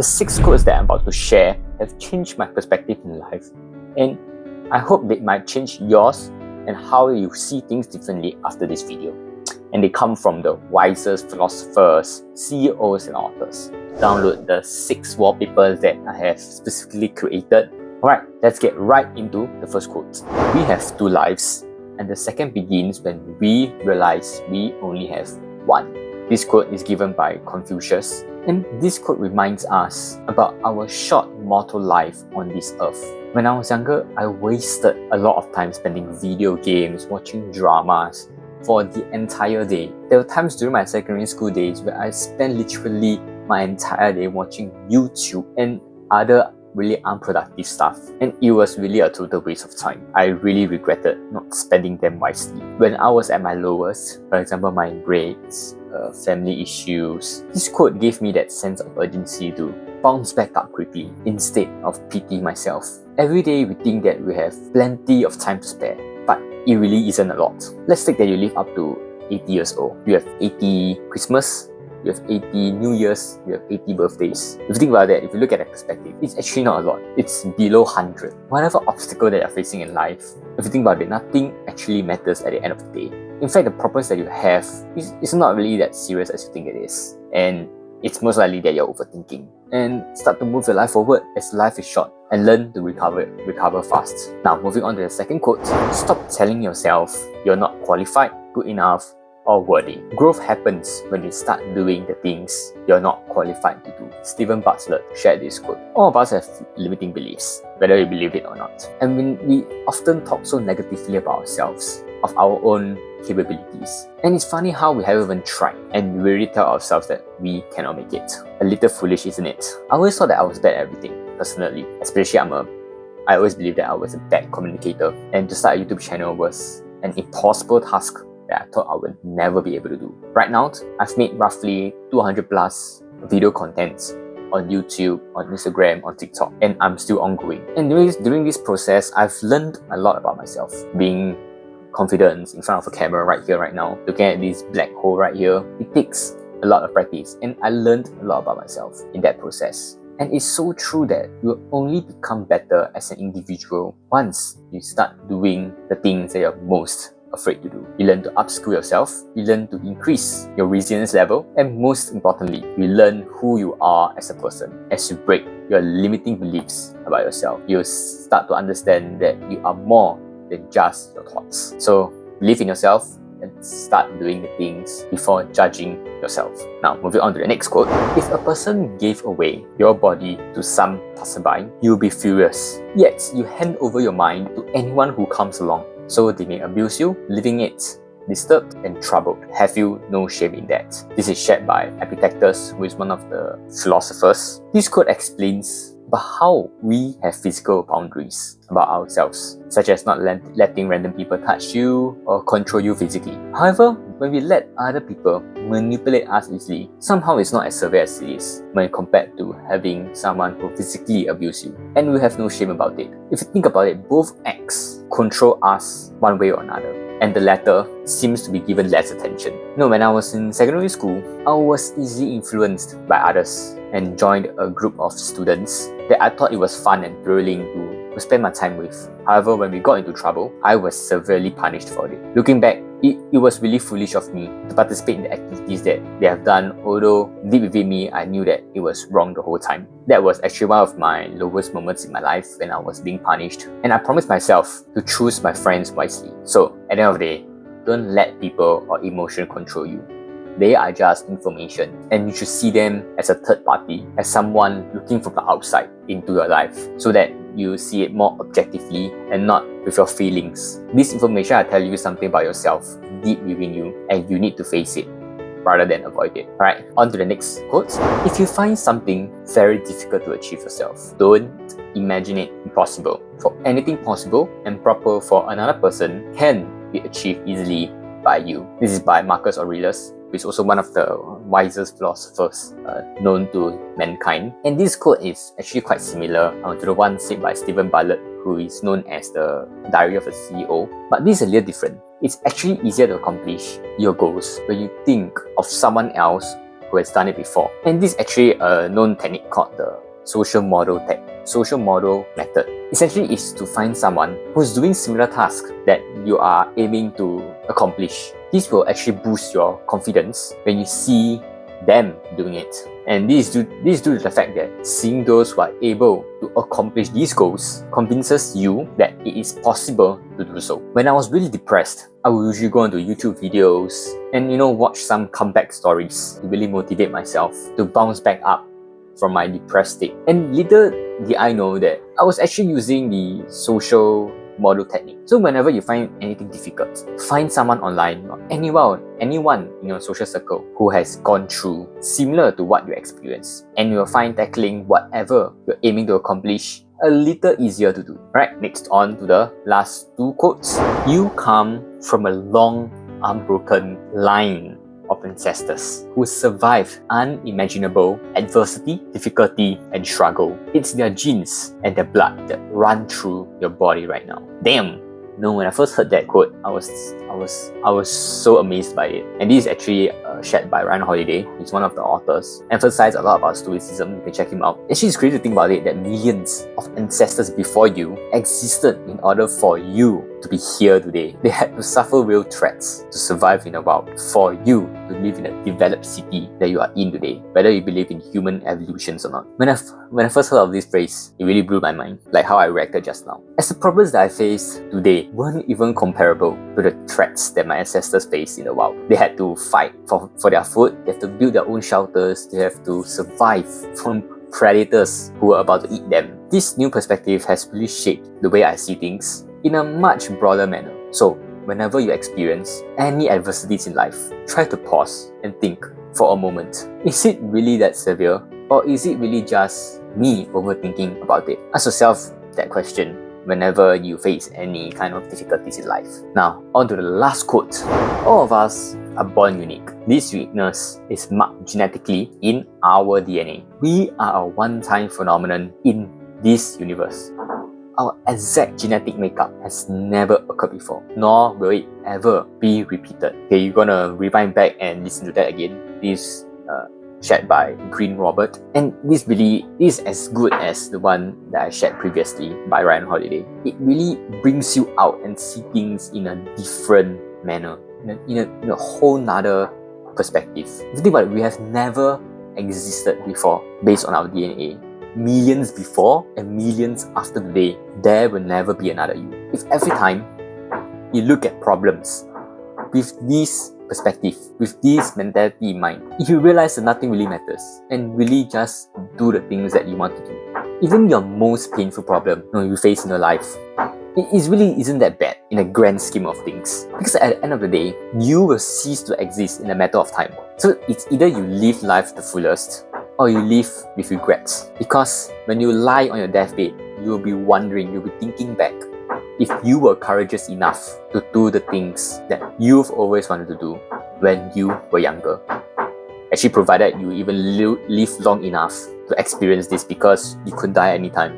The 6 quotes that I'm about to share have changed my perspective in life, and I hope they might change yours and how you see things differently after this video. And they come from the wisest philosophers, CEOs and authors. Download the 6 wallpapers that I have specifically created. Alright, let's get right into the first quote. We have 2 lives, and the second begins when we realize we only have one. This quote is given by Confucius, and this quote reminds us about our short mortal life on this earth. When I was younger, I wasted a lot of time spending video games, watching dramas for the entire day. There were times during my secondary school days where I spent literally my entire day watching YouTube and other really unproductive stuff, and it was really a total waste of time. I really regretted not spending them wisely. When I was at my lowest, for example my grades, family issues, this quote gave me that sense of urgency to bounce back up quickly instead of pitying myself. Every day we think that we have plenty of time to spare, but it really isn't a lot. Let's take that you live up to 80 years old. You have 80 Christmas, you have 80 New Year's, you have 80 birthdays. If you think about that, if you look at that perspective, it's actually not a lot. It's below 100. Whatever obstacle that you're facing in life, if you think about it, nothing actually matters at the end of the day. In fact, the problems that you have is not really that serious as you think it is. And it's most likely that you're overthinking. And start to move your life forward as life is short and learn to recover fast. Now, moving on to the second quote. Stop telling yourself you're not qualified, good enough, or worthy. Growth happens when you start doing the things you're not qualified to do. Stephen Butler shared this quote. All of us have limiting beliefs, whether you believe it or not. And when we often talk so negatively about ourselves, of our own capabilities. And it's funny how we haven't even tried and we really tell ourselves that we cannot make it. A little foolish, isn't it? I always thought that I was bad at everything, personally. Especially I always believed that I was a bad communicator, and to start a YouTube channel was an impossible task that I thought I would never be able to do. Right now, I've made roughly 200 plus video contents on YouTube, on Instagram, on TikTok, and I'm still ongoing. And during this process, I've learned a lot about myself. Being confident in front of a camera right here, right now, looking at this black hole right here, it takes a lot of practice, and I learned a lot about myself in that process. And it's so true that you'll only become better as an individual once you start doing the things that you're most afraid to do. You learn to upskill yourself, you learn to increase your resilience level, and most importantly, you learn who you are as a person. As you break your limiting beliefs about yourself, you'll start to understand that you are more than just your thoughts. So believe in yourself and start doing the things before judging yourself. Now, moving on to the next quote. If a person gave away your body to some passerby, you'll be furious. Yet you hand over your mind to anyone who comes along, so they may abuse you, leaving it disturbed and troubled. Have you no shame in that? This is shared by Epictetus, who is one of the philosophers. This quote explains about how we have physical boundaries about ourselves, such as not letting random people touch you or control you physically. However, when we let other people manipulate us easily, somehow it's not as severe as it is when compared to having someone who physically abuse you. And we have no shame about it. If you think about it, both acts control us one way or another, and the latter seems to be given less attention. When I was in secondary school, I was easily influenced by others and joined a group of students that I thought it was fun and thrilling to spend my time with. However, when we got into trouble, I was severely punished for it. Looking back, it was really foolish of me to participate in the activities that they have done, although deep within me, I knew that it was wrong the whole time. That was actually one of my lowest moments in my life when I was being punished. And I promised myself to choose my friends wisely. So, at the end of the day, don't let people or emotion control you. They are just information, and you should see them as a third party, as someone looking from the outside into your life, so that you see it more objectively and not with your feelings. This information will tell you something about yourself deep within you, and you need to face it rather than avoid it. Alright, on to the next quote. If you find something very difficult to achieve yourself, don't imagine it impossible. For anything possible and proper for another person can be achieved easily by you. This is by Marcus Aurelius, who is also one of the wisest philosophers known to mankind. And this quote is actually quite similar to the one said by Stephen Butler, who is known as the Diary of a CEO. But this is a little different. It's actually easier to accomplish your goals when you think of someone else who has done it before. And this is actually a known technique called the social model method. Essentially is to find someone who's doing similar tasks that you are aiming to accomplish. This will actually boost your confidence when you see them doing it. And this is due to the fact that seeing those who are able to accomplish these goals convinces you that it is possible to do so. When I was really depressed, I would usually go onto YouTube videos and watch some comeback stories to really motivate myself to bounce back up from my depressed state. And little did I know that I was actually using the social model technique. So whenever you find anything difficult, find someone online or anyone in your social circle who has gone through similar to what you experienced, and you'll find tackling whatever you're aiming to accomplish a little easier to do. Right, next on to the last two quotes. You come from a long, unbroken line of ancestors who survived unimaginable adversity, difficulty, and struggle. It's their genes and their blood that run through your body right now. Damn! When I first heard that quote, I was so amazed by it. And this is actually shared by Ryan Holiday. He's one of the authors. Emphasized a lot about stoicism. You can check him out. Actually, it's crazy to think about it that millions of ancestors before you existed in order for you to be here today. They had to suffer real threats to survive in the wild for you to live in a developed city that you are in today, whether you believe in human evolutions or not. When I first heard of this phrase, it really blew my mind, like how I reacted just now. As the problems that I face today weren't even comparable to the threats that my ancestors faced in the wild. They had to fight for their food, they have to build their own shelters, they have to survive from predators who were about to eat them. This new perspective has really shaped the way I see things in a much broader manner. So, whenever you experience any adversities in life, try to pause and think for a moment. Is it really that severe? Or is it really just me overthinking about it? Ask yourself that question whenever you face any kind of difficulties in life. Now, on to the last quote. All of us are born unique. This uniqueness is marked genetically in our DNA. We are a one-time phenomenon in this universe. Our exact genetic makeup has never occurred before, nor will it ever be repeated. Okay, you're gonna rewind back and listen to that again. This shared by Green Robert, and this really is as good as the one that I shared previously by Ryan Holiday. It really brings you out and see things in a different manner, in a whole nother perspective. If you think about it, we have never existed before based on our DNA. Millions before and millions after today, there will never be another you. If every time you look at problems with this perspective, with this mentality in mind, if you realize that nothing really matters and really just do the things that you want to do, even your most painful problem you face in your life, it really isn't that bad in a grand scheme of things. Because at the end of the day, you will cease to exist in a matter of time. So it's either you live life to the fullest or you live with regrets. Because when you lie on your deathbed, you will be wondering, you'll be thinking back, if you were courageous enough to do the things that you've always wanted to do when you were younger. Actually, provided you even live long enough to experience this, because you could die anytime.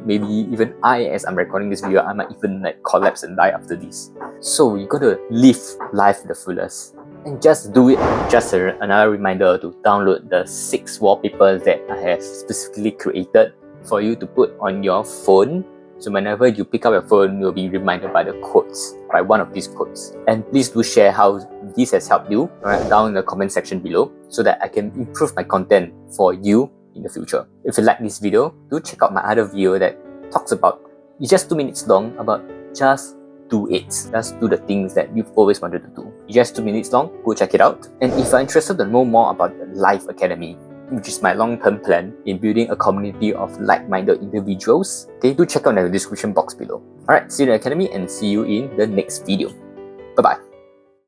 Maybe even I, as I'm recording this video, I might even collapse and die after this. So you gotta live life to the fullest. And just do it. Just another reminder to download the 6 wallpapers that I have specifically created for you to put on your phone. So whenever you pick up your phone, you'll be reminded by the quotes, by one of these quotes. And please do share how this has helped you down in the comment section below, so that I can improve my content for you in the future. If you like this video, do check out my other video that talks about, it's just 2 minutes long, about just do it. Just do the things that you've always wanted to do. It's just 2 minutes long, go check it out. And if you're interested to know more about the Life Academy, which is my long-term plan in building a community of like-minded individuals, okay, do check out the description box below. Alright, see you in the Academy and see you in the next video. Bye-bye.